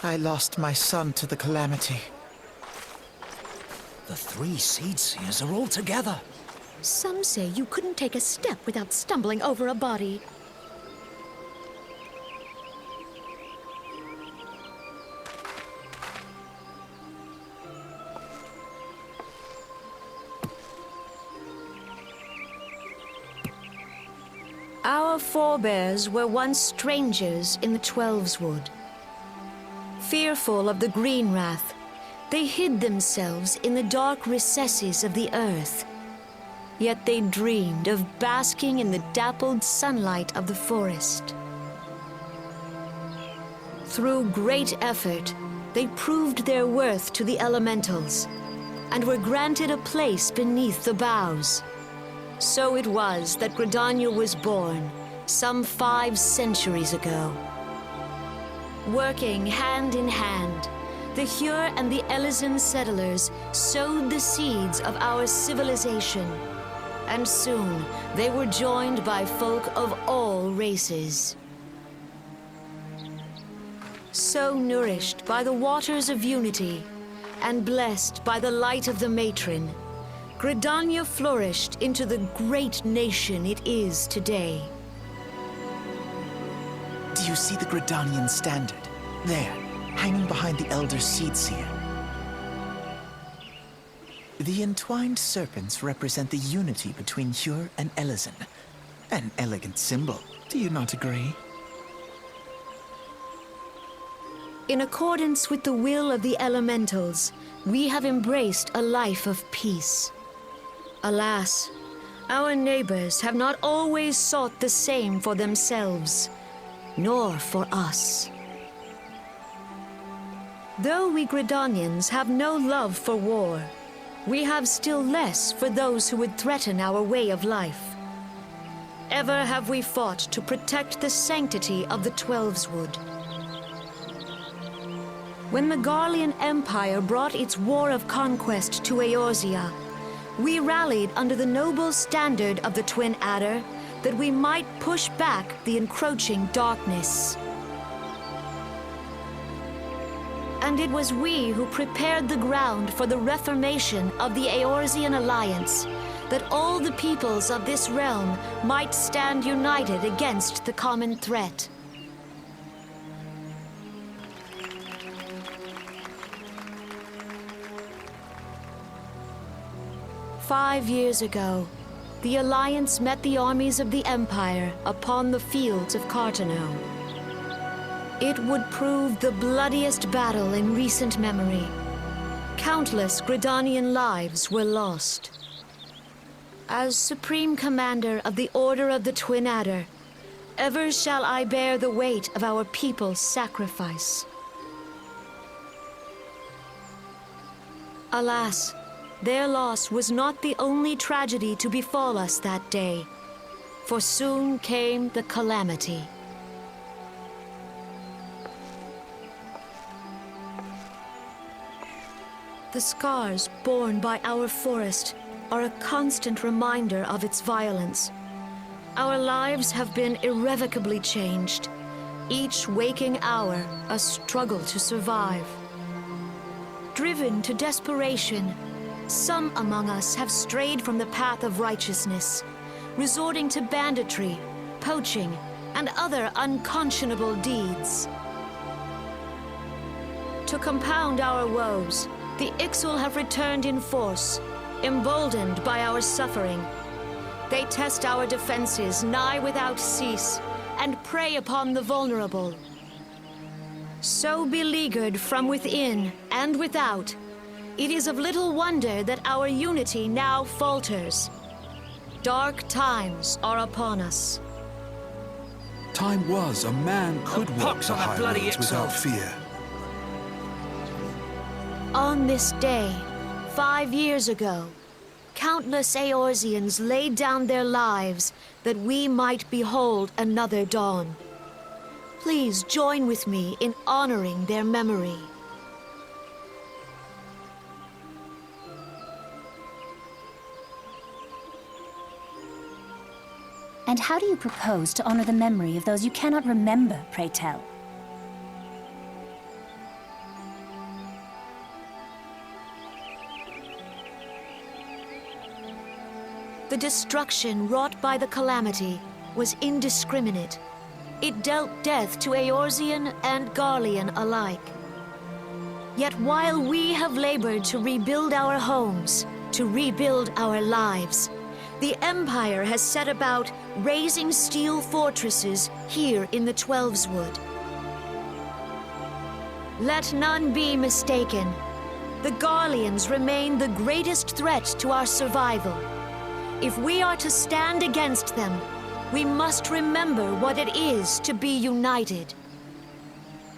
I lost my son to the calamity. The 3 Seed Seers are all together. Some say you couldn't take a step without stumbling over a body. Our forebears were once strangers in the Twelveswood. Fearful of the Green Wrath, they hid themselves in the dark recesses of the earth. Yet they dreamed of basking in the dappled sunlight of the forest. Through great effort, they proved their worth to the elementals, and were granted a place beneath the boughs. So it was that Gridania was born, some 5 centuries ago. Working hand in hand, the Hyur and the Elysian settlers sowed the seeds of our civilization, and soon they were joined by folk of all races. So nourished by the waters of unity, and blessed by the light of the matron, Gridania flourished into the great nation it is today. Do you see the Gridanian standard? There, hanging behind the Elder Seed Seer. The entwined serpents represent the unity between Hyur and Elysian. An elegant symbol, do you not agree? In accordance with the will of the elementals, we have embraced a life of peace. Alas, our neighbors have not always sought the same for themselves, nor for us. Though we Gridanians have no love for war, we have still less for those who would threaten our way of life. Ever have we fought to protect the sanctity of the Twelveswood. When the Garlean Empire brought its war of conquest to Eorzea, we rallied under the noble standard of the Twin Adder that we might push back the encroaching darkness. And it was we who prepared the ground for the reformation of the Eorzean Alliance, that all the peoples of this realm might stand united against the common threat. "5 years ago, the Alliance met the armies of the Empire upon the fields of Carteneau. It would prove the bloodiest battle in recent memory. Countless Gridanian lives were lost. As Supreme Commander of the Order of the Twin Adder, ever shall I bear the weight of our people's sacrifice. Alas, their loss was not the only tragedy to befall us that day, for soon came the calamity. The scars borne by our forest are a constant reminder of its violence. Our lives have been irrevocably changed, each waking hour a struggle to survive. Driven to desperation, some among us have strayed from the path of righteousness, resorting to banditry, poaching, and other unconscionable deeds. To compound our woes, the Ixal have returned in force, emboldened by our suffering. They test our defenses nigh without cease, and prey upon the vulnerable. So beleaguered from within and without, it is of little wonder that our unity now falters. Dark times are upon us. Time was a man could walk Pox the on that bloody highroads without Ixal. fear. On this day, 5 years ago, countless Eorzeans laid down their lives that we might behold another dawn. Please join with me in honoring their memory. And how do you propose to honor the memory of those you cannot remember, pray tell? The destruction wrought by the calamity was indiscriminate. It dealt death to Eorzean and Garlean alike. Yet while we have labored to rebuild our homes, to rebuild our lives, the Empire has set about raising steel fortresses here in the Twelveswood. Let none be mistaken. The Garleans remain the greatest threat to our survival. If we are to stand against them, we must remember what it is to be united.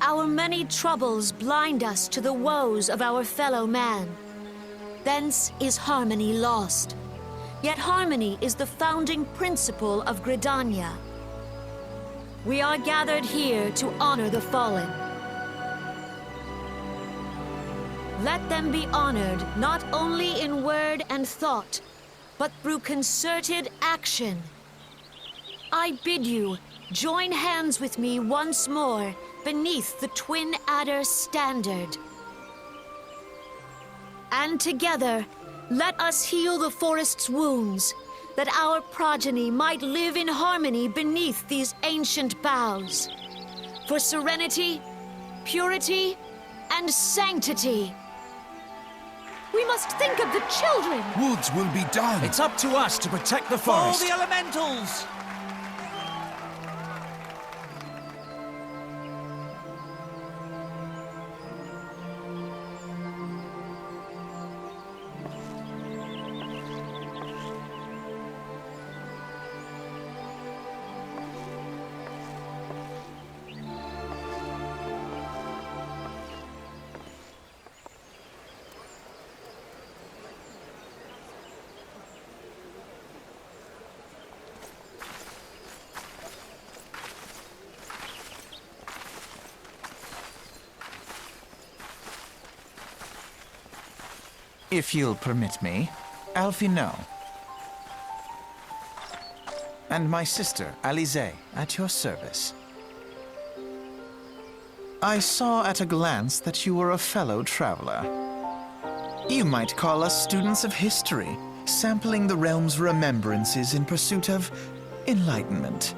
Our many troubles blind us to the woes of our fellow man. Thence is harmony lost. Yet harmony is the founding principle of Gridania. We are gathered here to honor the fallen. Let them be honored not only in word and thought, but through concerted action. I bid you join hands with me once more beneath the Twin Adder standard. And together, let us heal the forest's wounds, that our progeny might live in harmony beneath these ancient boughs. For serenity, purity, and sanctity. We must think of the children! Woods will be done. It's up to us to protect the All forest. the elementals! If you'll permit me, Alfie no. And my sister, Alize, at your service. I saw at a glance that you were a fellow traveler. You might call us students of history, sampling the realm's remembrances in pursuit of enlightenment.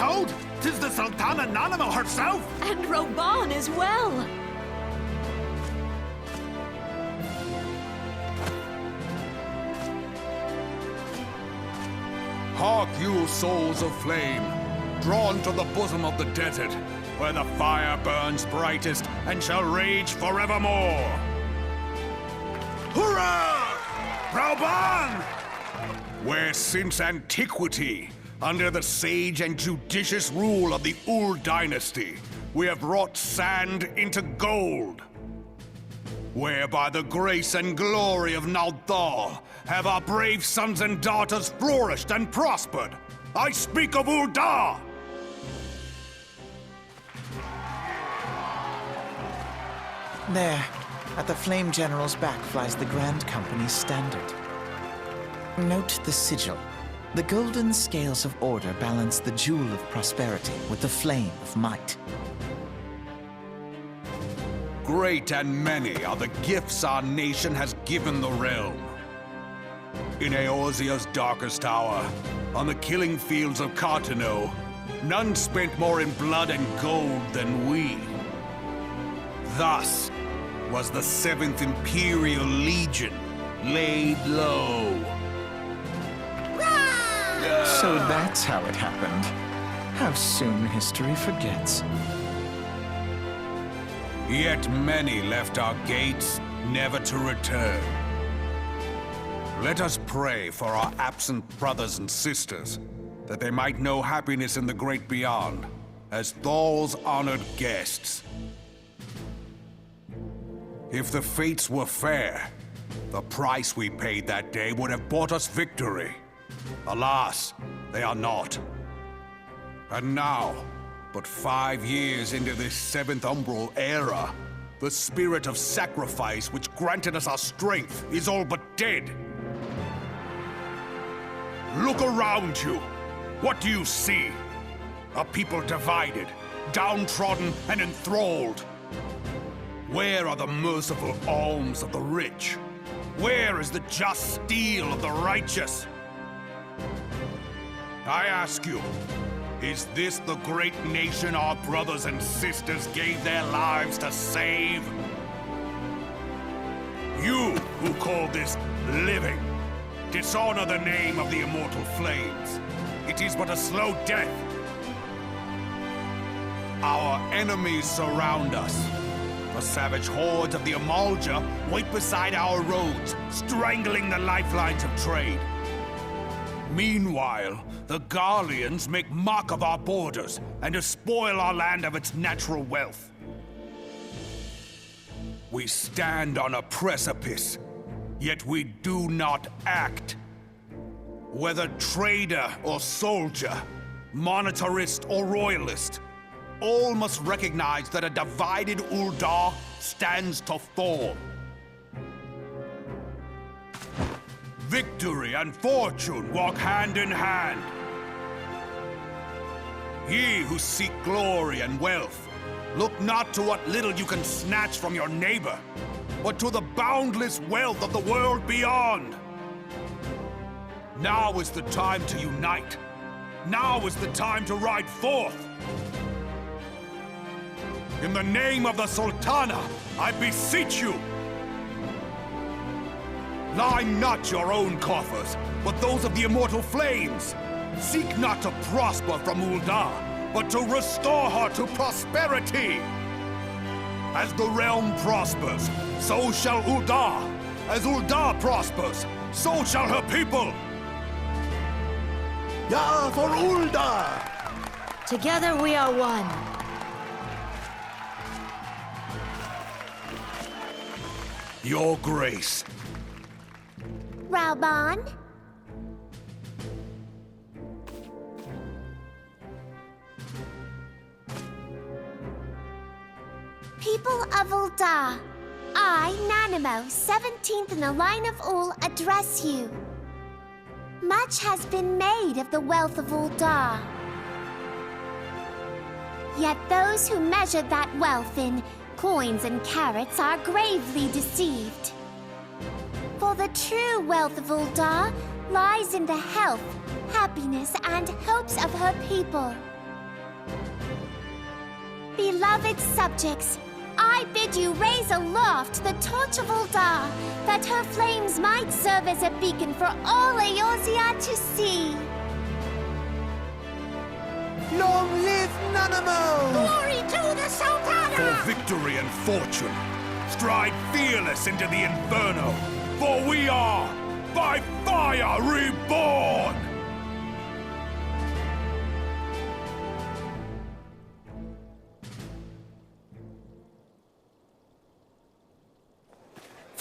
told? 'Tis the Sultana Nanamo herself! And Roban as well! Hark you, souls of flame, drawn to the bosom of the desert, where the fire burns brightest and shall rage forevermore. Hurrah! Rauban! Where since antiquity, under the sage and judicious rule of the Ul dynasty, we have wrought sand into gold. Where by the grace and glory of Naldal have our brave sons and daughters flourished and prospered. I speak of Ul'dah! There, at the Flame General's back flies the Grand Company's standard. Note the sigil. The golden scales of order balance the jewel of prosperity with the flame of might. Great and many are the gifts our nation has given the realm. In Eorzea's darkest hour, on the killing fields of Cartano, none spent more in blood and gold than we. Thus was the 7th Imperial Legion laid low. So that's how it happened. How soon history forgets. Yet many left our gates, never to return. Let us pray for our absent brothers and sisters, that they might know happiness in the great beyond, as Thal's honored guests. If the fates were fair, the price we paid that day would have bought us victory. Alas, they are not. And now, but 5 years into this 7th Umbral era, the spirit of sacrifice which granted us our strength is all but dead. Look around you. What do you see? A people divided, downtrodden, and enthralled. Where are the merciful alms of the rich? Where is the just steel of the righteous? I ask you, is this the great nation our brothers and sisters gave their lives to save? You who call this living, dishonor the name of the immortal flames. It is but a slow death. Our enemies surround us. The savage hordes of the Amalja wait beside our roads, strangling the lifelines of trade. Meanwhile, the Garleans make mock of our borders and despoil our land of its natural wealth. We stand on a precipice, yet we do not act. Whether trader or soldier, monetarist or royalist, all must recognize that a divided Ul'dah stands to fall. Victory and fortune walk hand in hand. Ye who seek glory and wealth, look not to what little you can snatch from your neighbor, but to the boundless wealth of the world beyond. Now is the time to unite. Now is the time to ride forth. In the name of the Sultana, I beseech you! Line not your own coffers, but those of the immortal flames. Seek not to prosper from Ul'dah, but to restore her to prosperity. As the realm prospers, so shall Ul'dah. As Ul'dah prospers, so shall her people. Yeah, for Ul'dah! Together we are one. Your Grace. Rauban? People of Ul'dah, I, Nanamo, 17th in the line of Ul, address you. Much has been made of the wealth of Ul'dah. Yet those who measure that wealth in coins and carats are gravely deceived. For the true wealth of Ul'dah lies in the health, happiness, and hopes of her people. beloved subjects, I bid you raise aloft the torch of Ul'dah, that her flames might serve as a beacon for all Eorzea to see. Long live Nanamo! Glory to the Sultana! For victory and fortune, stride fearless into the Inferno, for we are, by fire, reborn!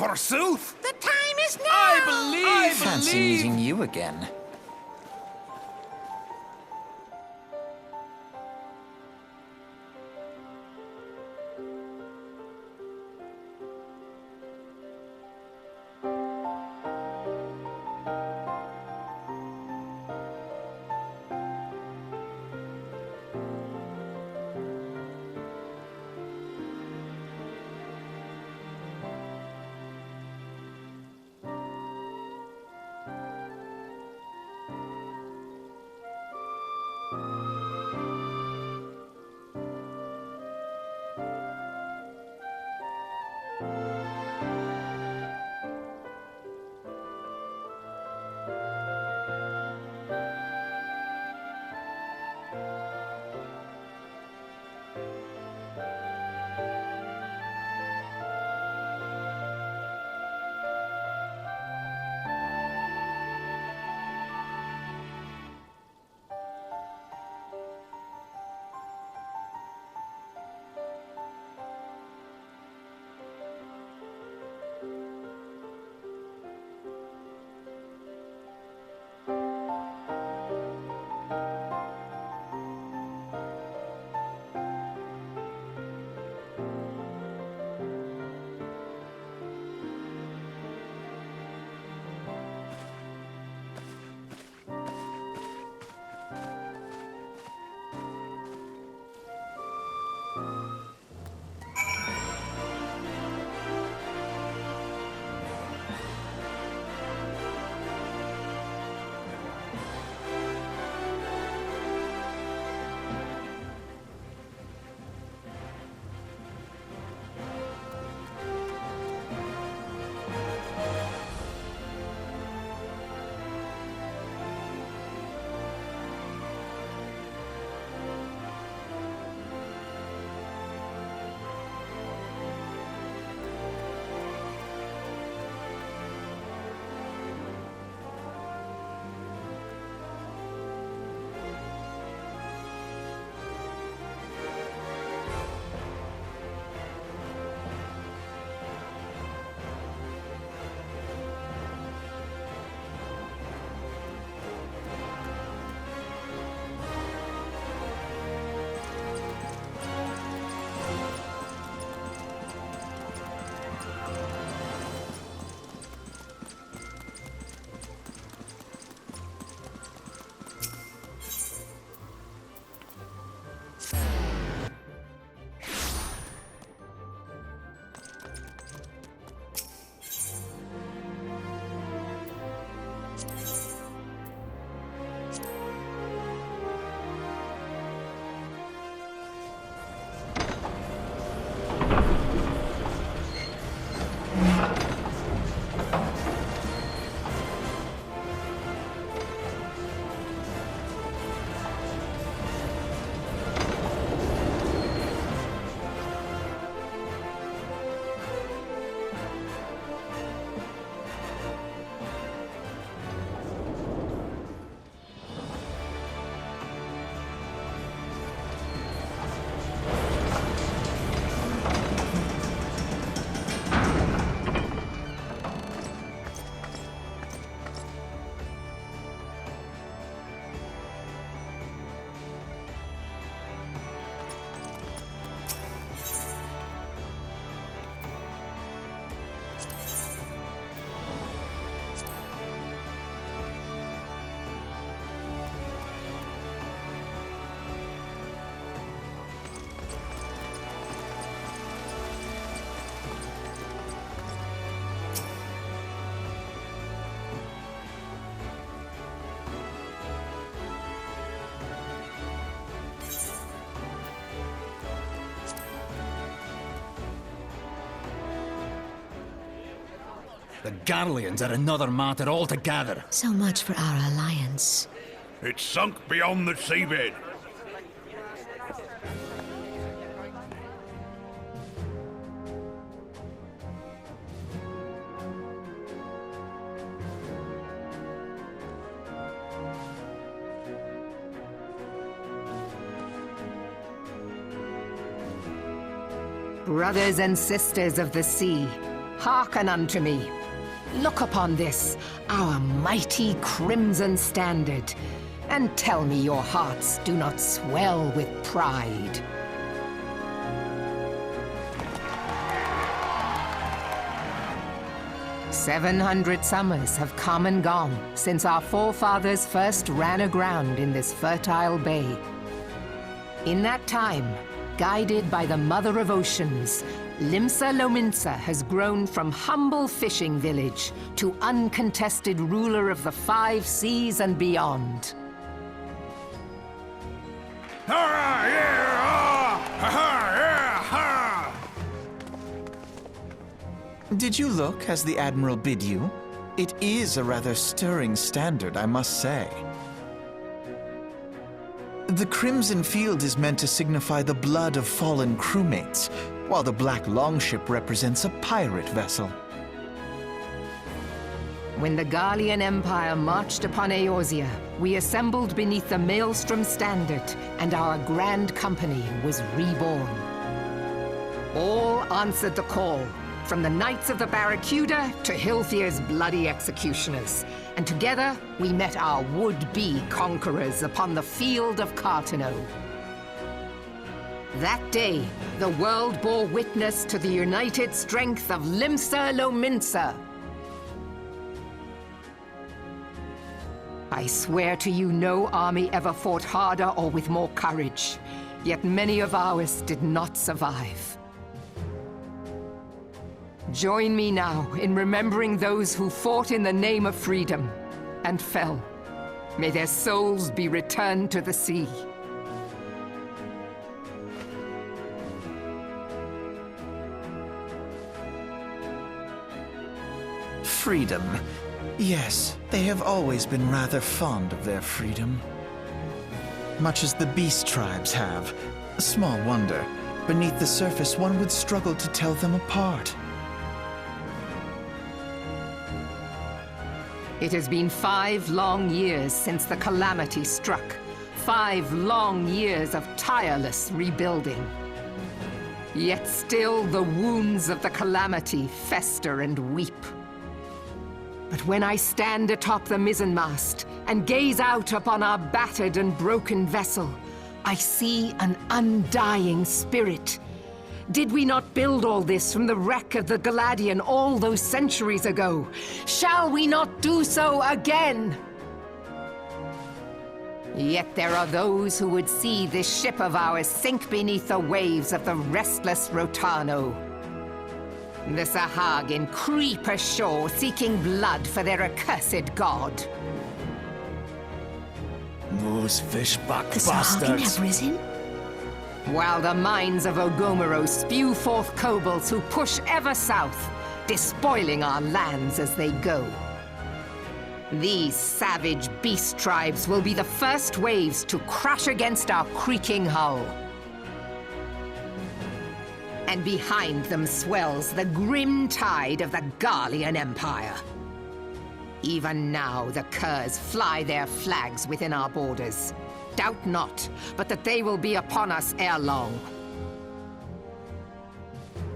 Forsooth! The time is now! I fancy meeting you again. The Garleans are another matter altogether. So much for our alliance. It's sunk beyond the seabed. Brothers and sisters of the sea, hearken unto me. Look upon this, our mighty crimson standard, and tell me your hearts do not swell with pride. "700 summers have come and gone since our forefathers first ran aground in this fertile bay. In that time, guided by the Mother of Oceans, Limsa Lominsa has grown from humble fishing village to uncontested ruler of the 5 seas and beyond. Did you look as the Admiral bid you? It is a rather stirring standard, I must say. The crimson field is meant to signify the blood of fallen crewmates, while the black longship represents a pirate vessel. When the Garlean Empire marched upon Eorzea, we assembled beneath the Maelstrom standard, and our grand company was reborn. All answered the call, from the Knights of the Barracuda to Hilthier's bloody executioners, and together we met our would-be conquerors upon the field of Cartano. That day, the world bore witness to the united strength of Limsa Lominsa. I swear to you, no army ever fought harder or with more courage, yet many of ours did not survive. Join me now in remembering those who fought in the name of freedom and fell. May their souls be returned to the sea. Freedom. Yes, they have always been rather fond of their freedom. Much as the beast tribes have. Small wonder. Beneath the surface, one would struggle to tell them apart. It has been 5 long years since the calamity struck. 5 long years of tireless rebuilding. Yet still the wounds of the calamity fester and weep. But when I stand atop the mizzenmast and gaze out upon our battered and broken vessel, I see an undying spirit. Did we not build all this from the wreck of the Galadian all those centuries ago? Shall we not do so again? Yet there are those who would see this ship of ours sink beneath the waves of the restless Rotano. The Sahagin creep ashore seeking blood for their accursed god. Those fishback The Sahagin bastards. have risen? While the mines of Ogomero spew forth kobolds who push ever south, despoiling our lands as they go. These savage beast tribes will be the first waves to crash against our creaking hull. And behind them swells the grim tide of the Garlean Empire. Even now the curs fly their flags within our borders. Doubt not, but that they will be upon us ere long.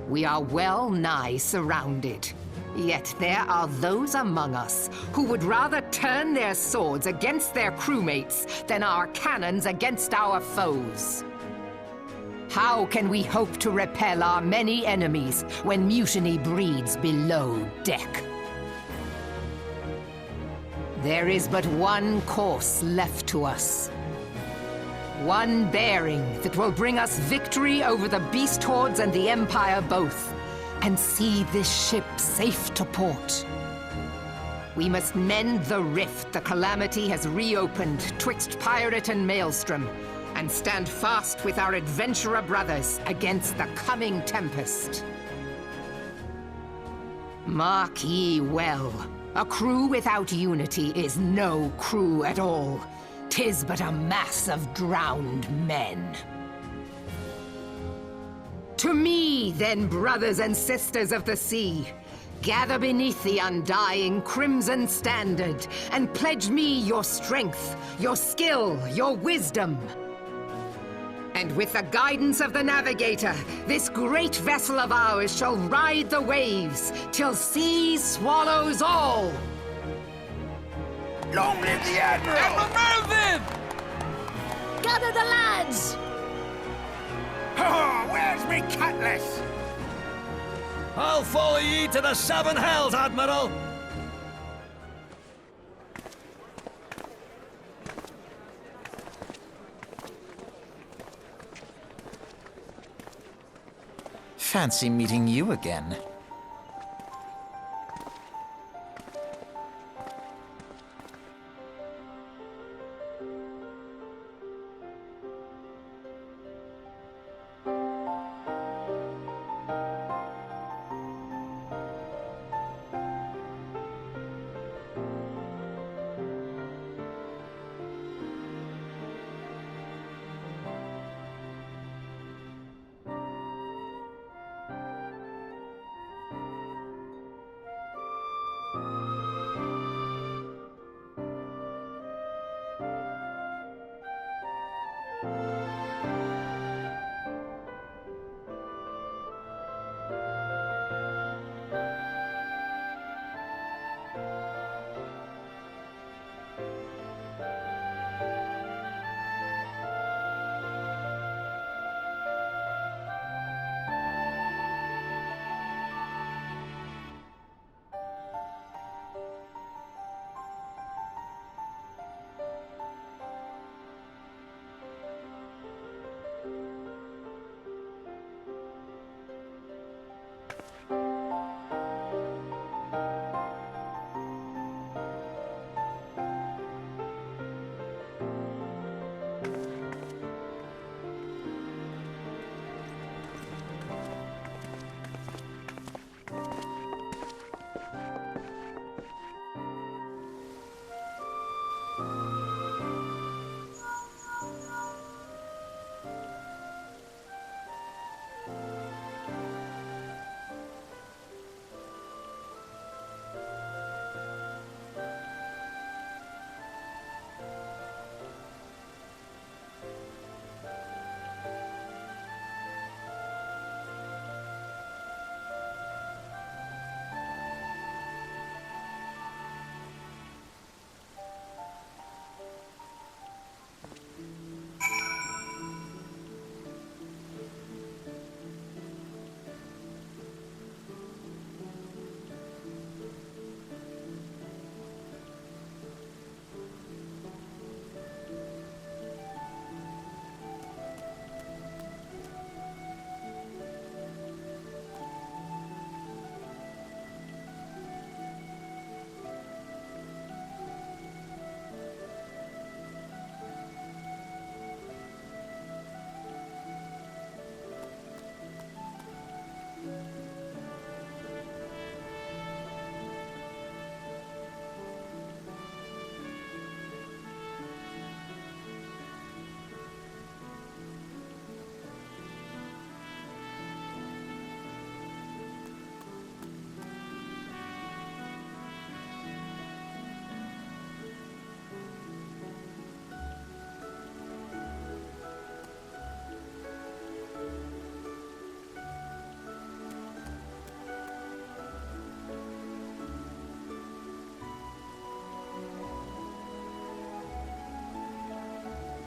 We are well nigh surrounded. Yet there are those among us who would rather turn their swords against their crewmates than our cannons against our foes. How can we hope to repel our many enemies when mutiny breeds below deck? There is but one course left to us. One bearing that will bring us victory over the beast hordes and the Empire both, and see this ship safe to port. We must mend the rift the calamity has reopened twixt pirate and maelstrom, and stand fast with our adventurer brothers against the coming tempest. Mark ye well. A crew without unity is no crew at all. 'Tis but a mass of drowned men. To me, then, brothers and sisters of the sea, gather beneath the undying crimson standard and pledge me your strength, your skill, your wisdom. And with the guidance of the navigator, this great vessel of ours shall ride the waves till sea swallows all. Long live the Admiral! Admiral Melvin! Gather the lads! Oh, where's me cutlass? I'll follow ye to the seven hells, Admiral! Fancy meeting you again.